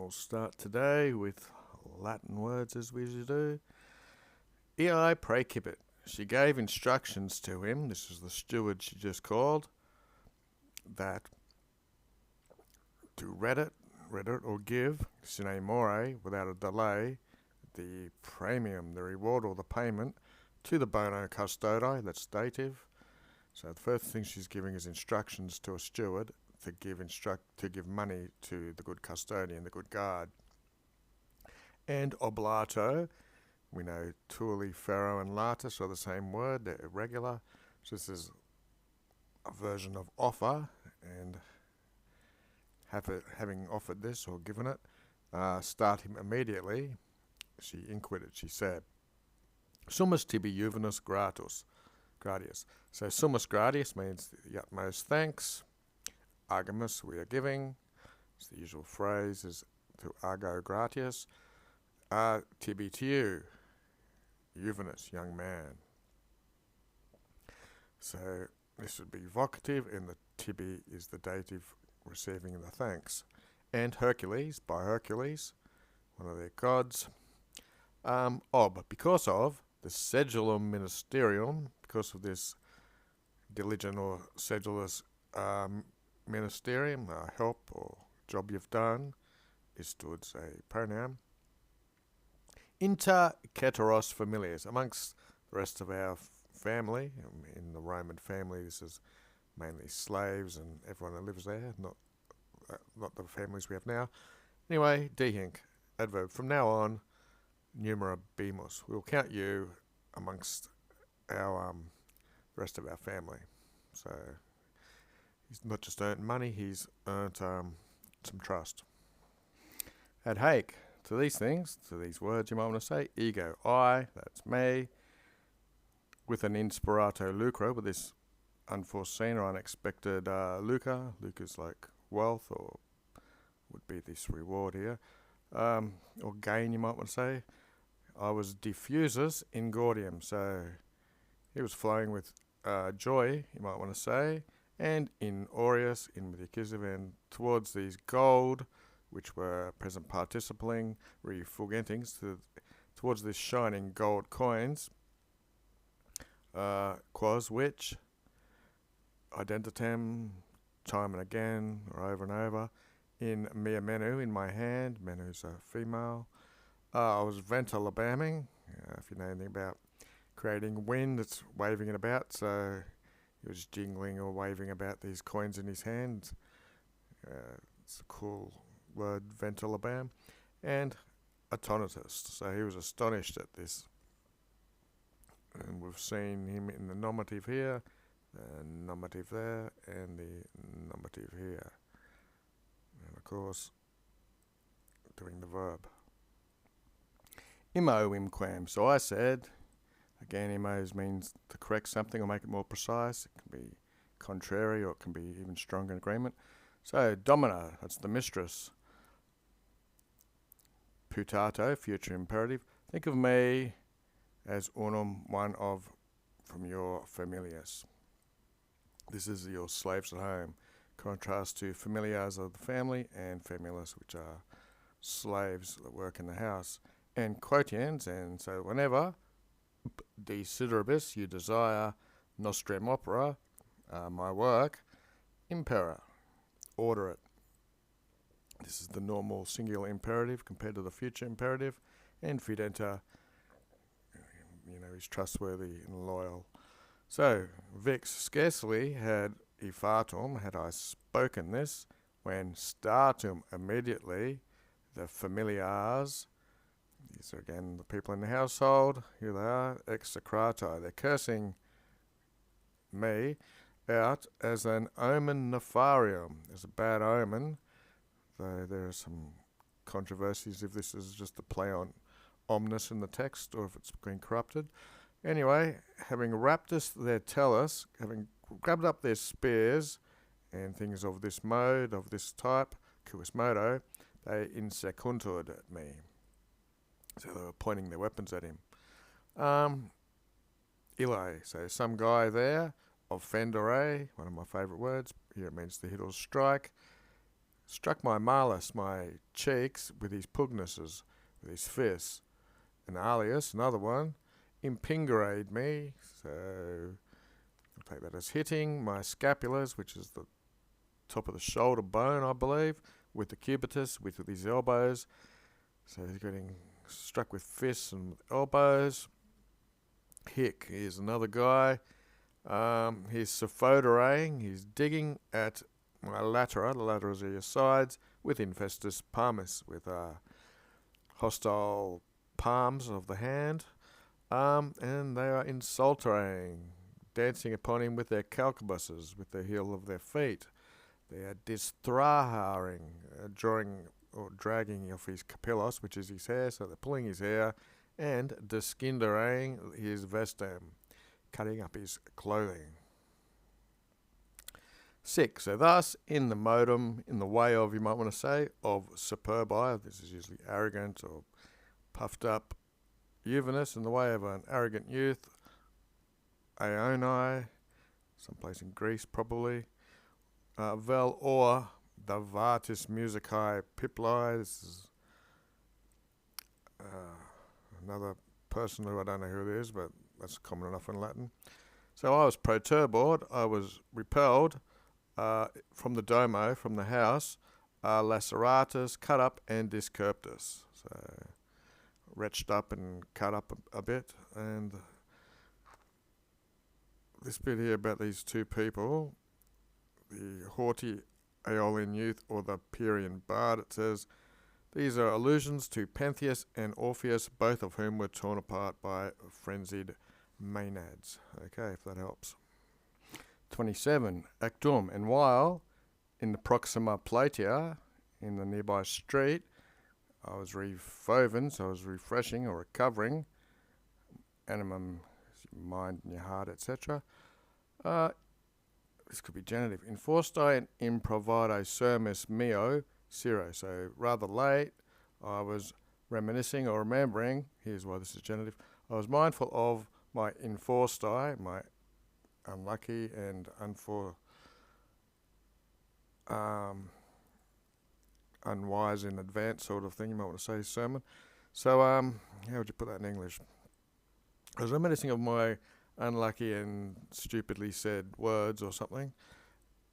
we'll start today with Latin words as we usually do. Ei praecipit. She gave instructions to him, this is the steward she just called, that to read it or give, sine more, without a delay, the premium, the reward or the payment, to the bono custodi, that's dative. So the first thing she's giving is instructions to a steward to give money to the good custodian, the good guard. And oblato, we know tuli, ferro, and latus are the same word, they're irregular. So this is a version of offer, and having offered this or given it, start him immediately. She inquired, she said, Summus tibi juvenus gratius. So summus gratius means the utmost thanks. Agamus, we are giving. It's the usual phrase is to ago gratius. Tibi to you, juvenus, young man. So this would be vocative, and the tibi is the dative receiving the thanks. And Hercules, by Hercules, one of their gods. Because of the sedulum ministerium, because of this diligent or sedulous ministerium, help or job you've done, is towards a pronoun. Inter ceteros familias, amongst the rest of our family. In the Roman family, this is mainly slaves and everyone who lives there, not the families we have now. Anyway, dehinc, adverb. From now on, numera bimus. We'll count you amongst our rest of our family. So he's not just earned money, he's earned some trust. Ad haec, to these things, to these words you might want to say, ego, I, that's me, with an inspirato lucro, with this unforeseen or unexpected lucre. Lucre's like wealth, or would be this reward here, or gain you might want to say. I was diffusus in gaudium, so he was flowing with joy, you might want to say, and in aureus, in with the accusative, and towards these gold, which were present participling, refugentings, towards this shining gold coins, quas which, identitem, time and again, or over and over, in mea menu, in my hand, menu's a female. I was ventilabaming, if you know anything about creating wind, it's waving it about, so he was jingling or waving about these coins in his hand. It's a cool word, ventilabam. And atonitus, so he was astonished at this. And we've seen him in the nominative here, the nominative there, and the nominative here. And of course, doing the verb. Imo imquam. So I said, again, imo means to correct something or make it more precise. It can be contrary, or it can be even stronger in agreement. So domina, that's the mistress. Putato, future imperative. Think of me as unum, one of, from your familias. This is your slaves at home. Contrast to familiars of the family and familias, which are slaves that work in the house. And quotiens, and so whenever, desideribus, you desire, nostrem opera, my work, impera, order it. This is the normal singular imperative compared to the future imperative, and fidenta, he's trustworthy and loyal. So, vix, scarcely had I spoken this, when startum, immediately, the familiars, these are again the people in the household, here they are, execrati, they're cursing me out as an omen nefarium, as a bad omen, though there are some controversies if this is just a play on omnis in the text or if it's been corrupted. Anyway, having raptus their tellus, having grabbed up their spears and things of this mode, of this type, quis modo, they insecuntud at me. So they were pointing their weapons at him. Ille, so some guy there, offendere, one of my favourite words, here it means to hit or strike, struck my malus, my cheeks, with his pugnaces, with his fists. And Apuleius, another one, impingurate me, so I'll take that as hitting my scapulas, which is the top of the shoulder bone, I believe, with the cubitus, with his elbows. So he's getting struck with fists and with elbows. Hick, here's another guy. He's sophoterating, he's digging at my latera, the laterals are your sides, with infestus palmis, with hostile palms of the hand. And they are insultering, dancing upon him with their calcabuses, with the heel of their feet. They are distraharing, drawing or dragging off his capillos, which is his hair, so they're pulling his hair, and deskindering his vestem, cutting up his clothing. 6. So thus, in the modum, in the way of, you might want to say, of superbi, this is usually arrogant or puffed up youthfulness, in the way of an arrogant youth, Aeoni, someplace in Greece probably, vel or the Vartis Musicae Piplai, this is another person who I don't know who it is, but that's common enough in Latin. So I was proturbed, I was repelled from the domo, from the house, laceratus, cut up, and discerptus. So wretched up and cut up a bit. And this bit here about these two people, the haughty Aeolian youth or the Pierian bard, it says, these are allusions to Pentheus and Orpheus, both of whom were torn apart by frenzied Maenads. Okay, if that helps. 27. Actum. And while in the Proxima Platea, in the nearby street, I was refoven, so I was refreshing or recovering, animum, mind and your heart, etc. This could be genitive. Enforced I in improvade sermis meo, Ciro. So rather late, I was reminiscing or remembering, here's why this is genitive, I was mindful of my enforced I, my unlucky and unwise in advance sort of thing, you might want to say, sermon. So, how would you put that in English? I was reminiscing of my unlucky and stupidly said words or something,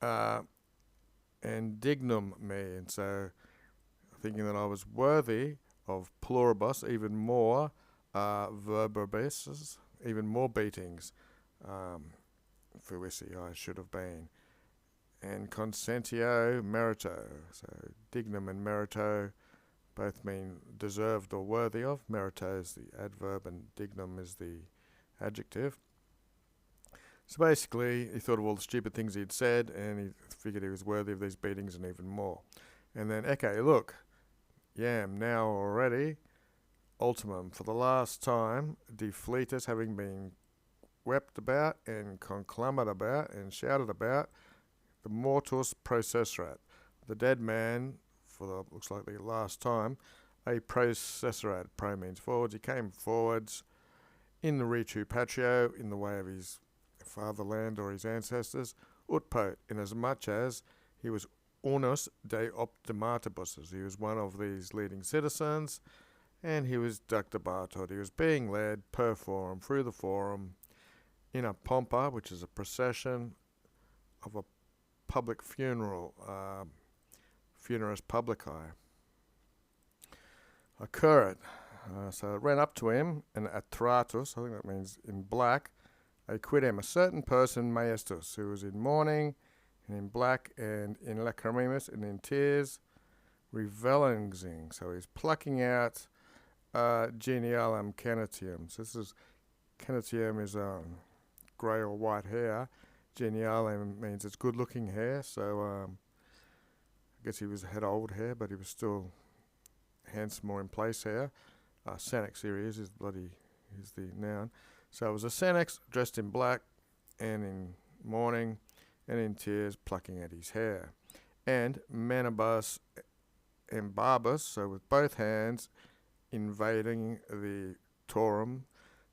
and dignum me, and so thinking that I was worthy of pluribus, even more verbibus, even more beatings, fuisi I should have been, and consentio merito, so dignum and merito both mean deserved or worthy of. Merito is the adverb and dignum is the adjective. So basically, he thought of all the stupid things he'd said, and he figured he was worthy of these beatings and even more. And then, okay, look, yam, now already, ultimum, for the last time, defletus, having been wept about and conclamed about and shouted about, the mortus processerat, the dead man, for the looks like the last time, a processerat, pro means forwards, he came forwards in the ritu patrio, in the way of his fatherland or his ancestors, utpot, inasmuch as he was unus de optimatibus, he was one of these leading citizens, and he was ductabatot, he was being led per forum, through the forum, in a pompa, which is a procession of a public funeral, funerus publici. Occurred. So it ran up to him, and atratus, I think that means in black, a quidem, a certain person, maestus, who was in mourning, and in black, and in lacrimimus, and in tears, revelancing. So he's plucking out genialem canitium. So this is, canitium is grey or white hair. Genialem means it's good-looking hair, so I guess he had old hair, but he was still handsome or in place hair. Senex here is the noun. So it was a senex dressed in black and in mourning and in tears, plucking at his hair. And manibus and barbus, so with both hands invading the torum.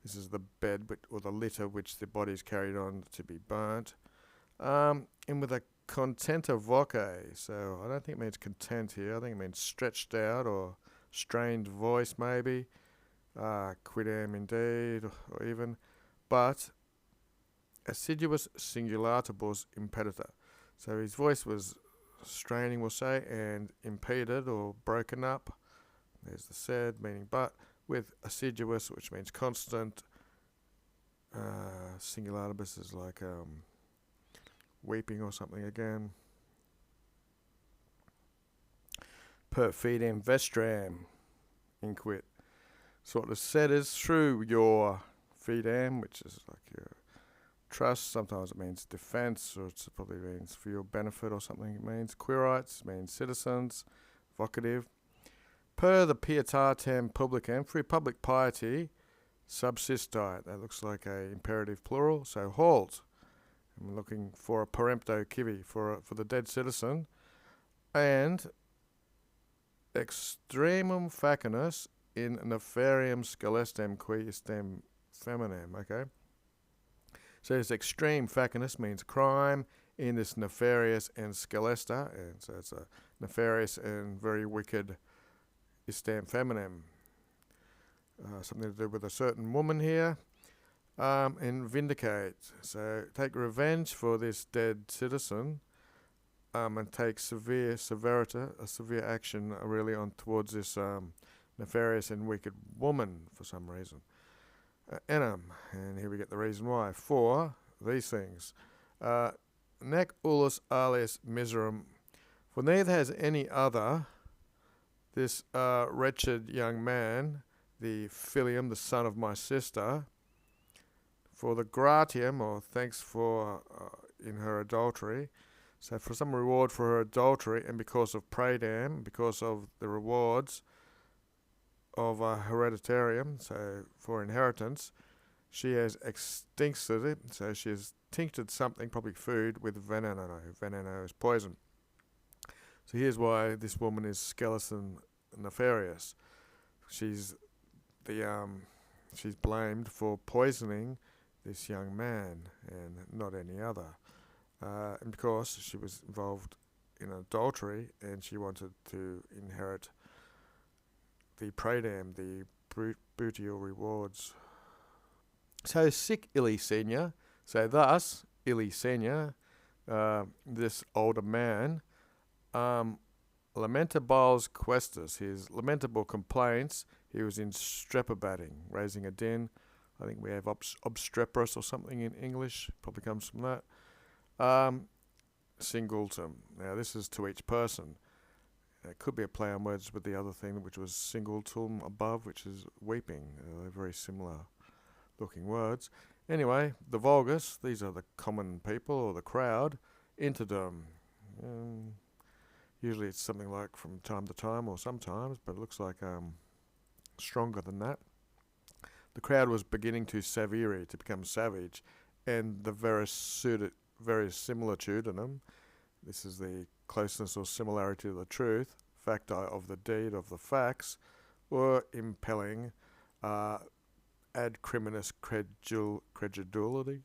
This is the bed or the litter which the body is carried on to be burnt. And with a contenta voce. So I don't think it means content here. I think it means stretched out or strained voice maybe. Quidam indeed, or even. But assiduous singulatibus impedita. So his voice was straining, we'll say, and impeded or broken up. There's the said, meaning but, with assiduous, which means constant. Singulatibus is like weeping or something again. Per fidem vestram, inquit. So what is said is through your fidem, which is like your trust. Sometimes it means defense, or it probably means for your benefit or something. It means quirites, it means citizens, vocative. Per the pietatem publicam, for public piety, subsistit. That looks like a imperative plural. So halt. I'm looking for a perempto civi, for the dead citizen. And extremum facinus in nefarium scelestem qui istem feminem. Okay. So this extreme facinus means crime in this nefarious and scelesta, and so it's a nefarious and very wicked istem feminem. Something to do with a certain woman here. And vindicate. So take revenge for this dead citizen, and take severe action really on towards this nefarious and wicked woman for some reason. Enum, and here we get the reason why. For these things. Nec ullus alias miserum, for neither has any other this wretched young man, the filium, the son of my sister, for the gratium, or thanks for in her adultery. So for some reward for her adultery, and because of praedam, because of the rewards of hereditarium, so for inheritance, she has extincted it, so she has tinctured something, probably food, with veneno. Veneno is poison. So here's why this woman is skeleton nefarious. She's blamed for poisoning this young man and not any other, and because she was involved in adultery and she wanted to inherit the praedam, the booty or rewards. So sic illi senior, so thus illi senior, this older man, lamentables questus, his lamentable complaints, he was in strepabating, raising a din. I think we have obstreperous or something in English, probably comes from that. Singultum, now this is to each person. It could be a play on words with the other thing, which was singultum above, which is weeping. They're very similar looking words. Anyway, the vulgus, these are the common people or the crowd. Interdum, usually it's something like from time to time or sometimes, but it looks like stronger than that. The crowd was beginning to savire, to become savage, and the verisimilitudinem, this is the closeness or similarity to the truth, facti of the deed of the facts, were impelling ad criminis credulity,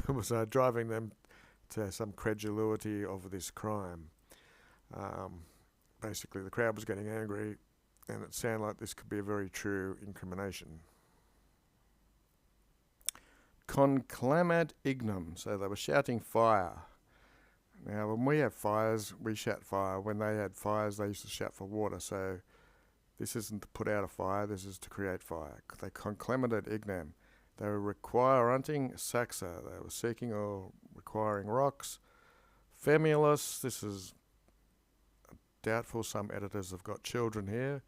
was driving them to some credulity of this crime. Basically, the crowd was getting angry, and it sounded like this could be a very true incrimination. Conclamat ignum, so they were shouting fire. Now, when we have fires, we shout fire. When they had fires, they used to shout for water. So this isn't to put out a fire, this is to create fire. They conclamated ignam. They were requiranting saxa. They were seeking or requiring rocks. Femulus, this is doubtful. Some editors have got children here,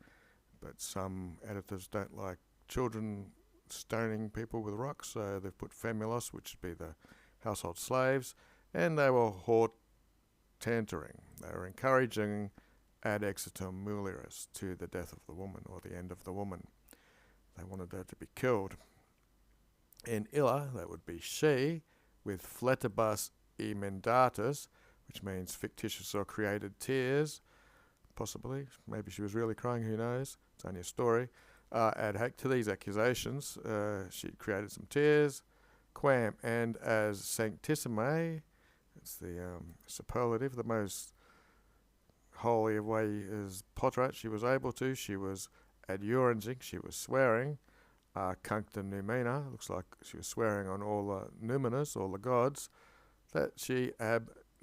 but some editors don't like children stoning people with rocks, so they've put femulus, which would be the household slaves, and they were hortantering. They were encouraging ad exitum mulieris, to the death of the woman or the end of the woman. They wanted her to be killed. In illa, that would be she, with fletibus emendatus, which means fictitious or created tears, possibly. Maybe she was really crying, who knows? It's only a story. Ad hac to these accusations, she created some tears. Quam, and as sanctissimae, It's the superlative, the most holy of way is potrat. She was able to. She was adjuring. She was swearing. Cuncta numena. Looks like she was swearing on all the numinas, all the gods, that she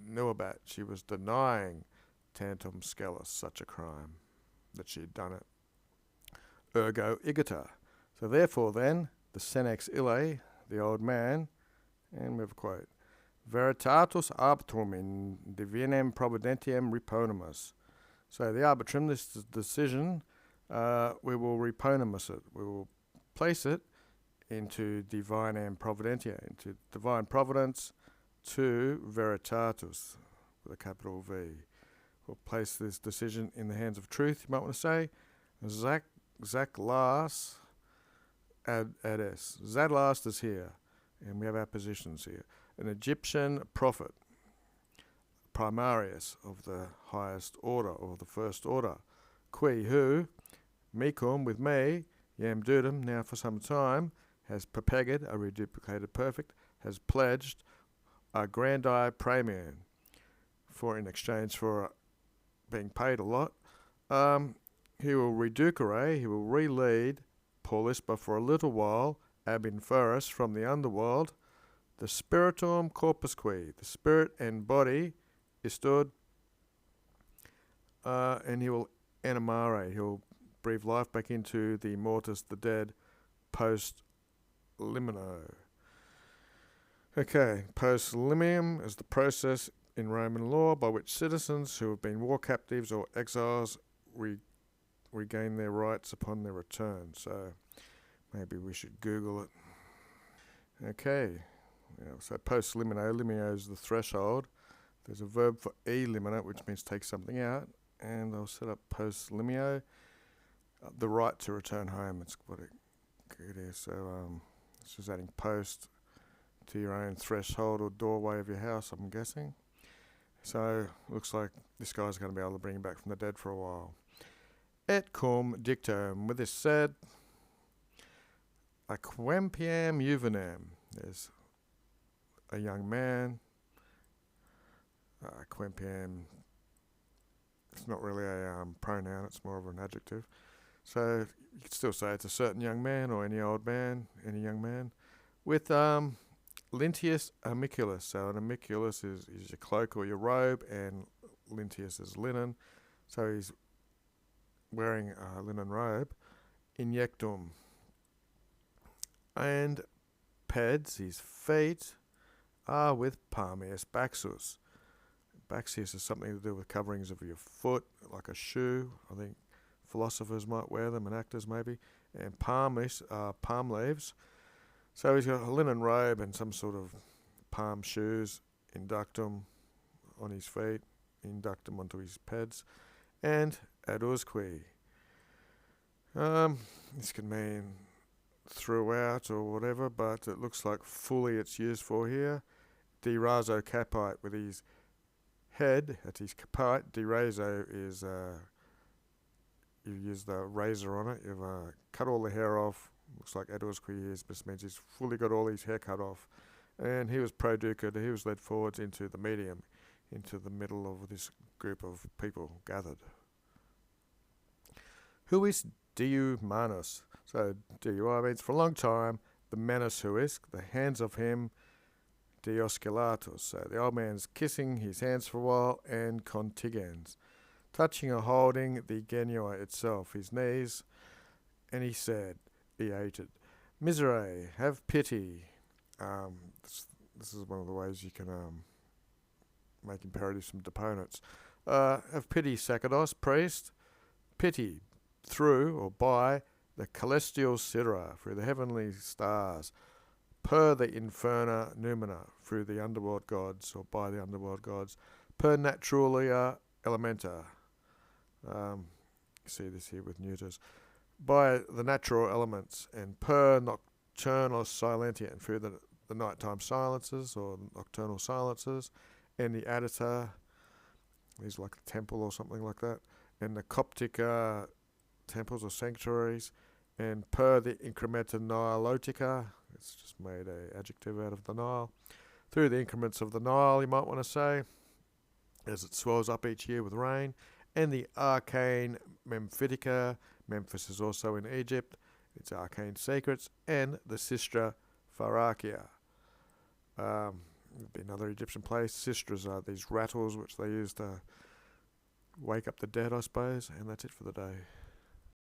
knew about. She was denying tantum scelus, such a crime, that she had done it. Ergo igita. So therefore then, the senex ille, the old man, and we have a quote, veritatus arbitrum in divinem providentiam reponimus. So the arbitrum, this decision, we will reponimus it. We will place it into divinem providentia, into divine providence, to veritatus, with a capital V. We'll place this decision in the hands of truth, you might want to say. Zac last ad es. Zadlast is here, and we have our positions here. An Egyptian prophet, primarius of the highest order, or the first order, qui who, mecum with me, yam dudum, now for some time, has perpeged, a reduplicated perfect, has pledged a grandi premium, for in exchange for being paid a lot. He will reducere, he will re-lead Paulispa for a little while, ab inferus, from the underworld, the spiritum corpusque, the spirit and body, is stood, and he will animare, he'll breathe life back into the mortis, the dead, post limino. Okay, post limium is the process in Roman law by which citizens who have been war captives or exiles regain their rights upon their return. So maybe we should Google it. Okay, so post limino, limino is the threshold. There's a verb for eliminate, which means take something out, and I'll set up post limio, the right to return home. It's what it is. So it's just adding post to your own threshold or doorway of your house, I'm guessing. So looks like this guy's going to be able to bring him back from the dead for a while. Et cum dictum. With this said, aquempiam juvenem. There's a young man. Aquempiam. It's not really a pronoun. It's more of an adjective. So you could still say it's a certain young man or any old man, any young man, with lintius amiculus. So an amiculus is your cloak or your robe, and lintius is linen. So he's wearing a linen robe. Injectum. And peds, his feet, are with palmeus baxus. Baxius is something to do with coverings of your foot, like a shoe. I think philosophers might wear them, and actors maybe. And palmis are palm leaves. So he's got a linen robe and some sort of palm shoes, inductum on his feet, inductum onto his peds, and adusque. This can mean throughout or whatever, but it looks like fully it's used for here. De raso capite, with his head at his capite. De raso is you use the razor on it. You've cut all the hair off. Looks like adusque is, but means he's fully got all his hair cut off. And he was produced, he was led forwards into the medium, into the middle of this group of people gathered. Who is Diu Manus? So Diu means for a long time, the Manus who is, the hands of him, Diosculatus. So the old man's kissing his hands for a while, and contigens, touching or holding the genua itself, his knees, and he said, he hated, Miserere, have pity. This is one of the ways you can make imperatives from deponents. Have pity, Sacerdos, priest, pity through or by the celestial sidera, through the heavenly stars, per the inferna numina, through the underworld gods or by the underworld gods, per naturalia elementa. You see this here with neuters. By the natural elements, and per nocturnal silentia, and through the nighttime silences or nocturnal silences, and the adita, these like a temple or something like that, and the Coptic temples or sanctuaries, and per the incrementa nilotica, it's just made an adjective out of the Nile, through the increments of the Nile, you might want to say, as it swells up each year with rain, and the arcane Memphitica. Memphis is also in Egypt, its arcane secrets, and the Sistra Pharrakia. Be another Egyptian place. Sistras are these rattles which they use to wake up the dead, I suppose, and that's it for the day.